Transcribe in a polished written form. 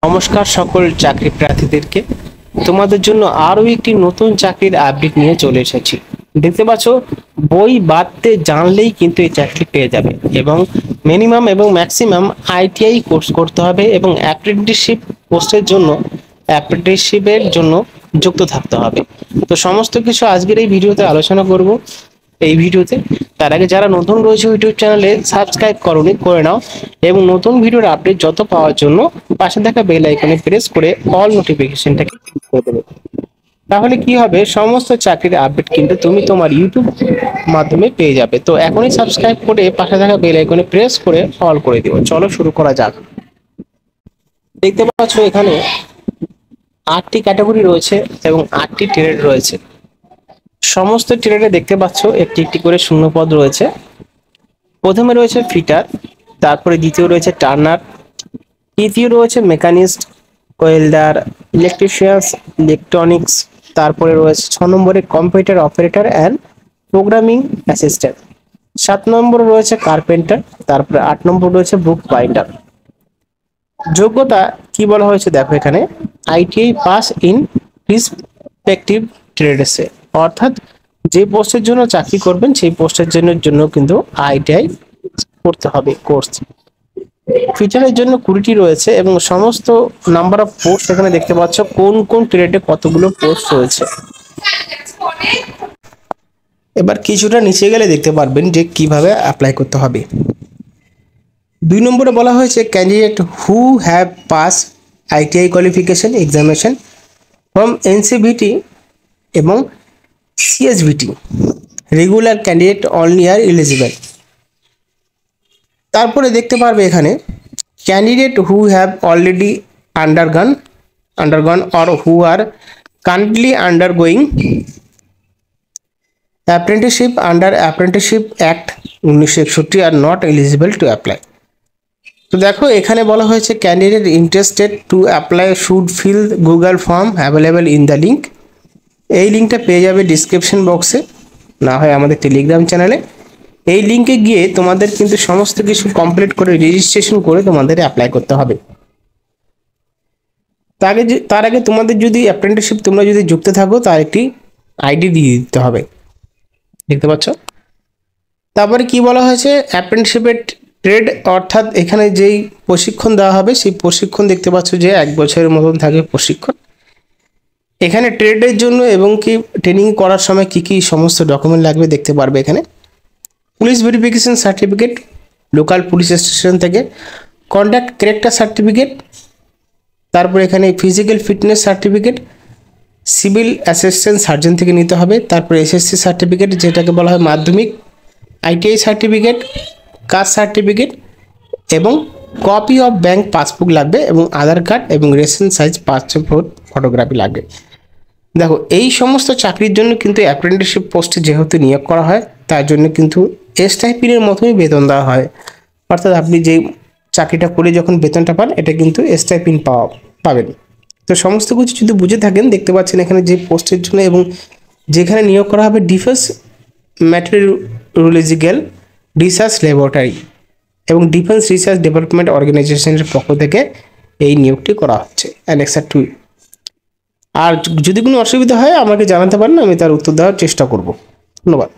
নমস্কার সকল চাকরি প্রার্থীদেরকে। তোমাদের জন্য আরো একটি নতুন চাকরির আপডেট নিয়ে চলে এসেছি। দেখতে পাচ্ছ, বই বাদতে জানলেই কিন্তু এই চাকরি পেয়ে যাবে এবং মিনিমাম এবং ম্যাক্সিমাম আইটিআই কোর্স করতে হবে এবং অ্যাপ্রেন্টিসশিপের জন্য যুক্ত থাকতে হবে। তো সমস্ত কিছু আজকের এই ভিডিওতে আলোচনা করব। এই ভিডিওতে তার আগে যারা নতুন রয়েছে ইউটিউব চ্যানেলে সাবস্ক্রাইব করনি, করে নাও এবং নতুন ভিডিওর আপডেট যত পাওয়ার জন্য পাশে থাকা বেল আইকনে প্রেস করে অল নোটিফিকেশনটাকে ক্লিক করে দেবে। তাহলে কি হবে, সমস্ত চাকরির আপডেট কিন্তু তুমি তোমার ইউটিউব মাধ্যমে পেয়ে যাবে। তো এখনই সাবস্ক্রাইব করে পাশে থাকা বেল আইকনে প্রেস করে অল করে দিও। চলো শুরু করা যাক। দেখতে পাচ্ছ এখানে 8টি ক্যাটাগরি রয়েছে এবং 8টি ট্রেড রয়েছে। সমস্ত ট্রেডে দেখতে পাচ্ছ একটি একটি করে শূন্যপদ রয়েছে। প্রথমে রয়েছে ফিটার, তারপরে দ্বিতীয় রয়েছে টার্নার, তৃতীয় রয়েছে মেকানিস্ট, ওয়েল্ডার, ইলেকট্রিশিয়ানস, ইলেকট্রনিক্স, তারপরে রয়েছে 6 নম্বরে computer operator and programming assistant, 7 নম্বরে রয়েছে কার্পেন্টার, তারপরে 8 নম্বর রয়েছে বুক বাইন্ডার। যোগ্যতা কি বলা হয়েছে দেখো এখানে, আইটিআই পাস ইন রিসপেক্টিভ ট্রেডসে, অর্থাৎ যে পোস্টের জন্য চাকরি করবেন সেই পোস্টের জন্য কিন্তু আইটিআই করতে হবে কোর্স। ফিচারের জন্য 20টি রয়েছে এবং সমস্ত নাম্বার অফ পোস্ট এখানে দেখতে পাচ্ছ কোন কোন ট্রেডে কতগুলো পোস্ট রয়েছে। এবার কিছুটা নিচে গেলে দেখতে পারবেন যে কিভাবে অ্যাপ্লাই করতে হবে। 2 নম্বরে বলা হয়েছে candidate who have pass ITI qualification examination from NCVT এবং CSVT, regular candidate only are eligible. তারপরে দেখতে পারবে এখানে candidate who have already undergone or who are currently undergoing apprenticeship under apprenticeship act 1961 are not eligible to apply. তো দেখো এখানে বলা হয়েছে candidate interested to apply should fill Google form available in the link. এই লিঙ্কটা পেয়ে যাবে description বক্সে, না হয় আমাদের টেলিগ্রাম চ্যানেলে। এই লিঙ্কে গিয়ে তোমাদের কিন্তু সমস্ত কিছু কমপ্লিট করে রেজিস্ট্রেশন করে তোমাদের অ্যাপ্লাই করতে হবে। তার আগে তোমাদের যদি অ্যাপ্রেন্টিসশিপ তোমরা যদি যুক্ত থাকো তার একটি আইডি দিয়ে দিতে হবে, দেখতে পাচ্ছ। তারপরে কি বলা হয়েছে, অ্যাপ্রেন্টিসশিপের ট্রেড অর্থাৎ এখানে যেই প্রশিক্ষণ দেওয়া হবে সেই প্রশিক্ষণ দেখতে পাচ্ছ যে 1 বছরের মতন থাকবে প্রশিক্ষণ। এখানে ট্রেডের জন্য এবং কি ট্রেনিং করার সময় কি কি সমস্ত ডকুমেন্ট লাগবে দেখতে পারবে এখানে। Police verification certificate local police station থেকে, কন্ডাক্ট ক্যারেক্টার সার্টিফিকেট, তারপর এখানে physical fitness certificate civil assistant surgeon থেকে নিতে হবে, তারপর এসএসসি সার্টিফিকেট যেটাকে বলা হয় মাধ্যমিক, আইটিআই সার্টিফিকেট, কাস্ট সার্টিফিকেট এবং কপি অফ ব্যাংক পাসবুক লাগবে এবং আধার কার্ড এবং রেশন সাইজ পাসপোর্ট ফটোগ্রাফি লাগবে। দেখো এই সমস্ত চাকরির জন্য কিন্তু অ্যাপ্রেন্টিসশিপ পোস্টে যেহেতু নিয়োগ করা হয় তার জন্য কিন্তু এসটাইপিনের মতোই বেতন দেওয়া হয়, অর্থাৎ আপনি যে চাকরিটা করে যখন বেতনটা পান এটা কিন্তু এসটাইপিন পাবেন। তো সমস্ত কিছু যদি বুঝে থাকেন দেখতে পাচ্ছেন এখানে যে পোস্টের জন্য এবং যেখানে নিয়োগ করা হবে ডিফেন্স মেট্রোলজিক্যাল রিসার্চ ল্যাবরেটরি এবং ডিফেন্স রিসার্চ ডেভেলপমেন্ট অর্গানাইজেশনের পক্ষ থেকে এই নিয়োগটি করা হচ্ছে অ্যানেক্সার 2। আর যদি কোনো অসুবিধা হয় আমাকে জানাতে পারেন, আমি তার উত্তর দেওয়ার চেষ্টা করব। ধন্যবাদ।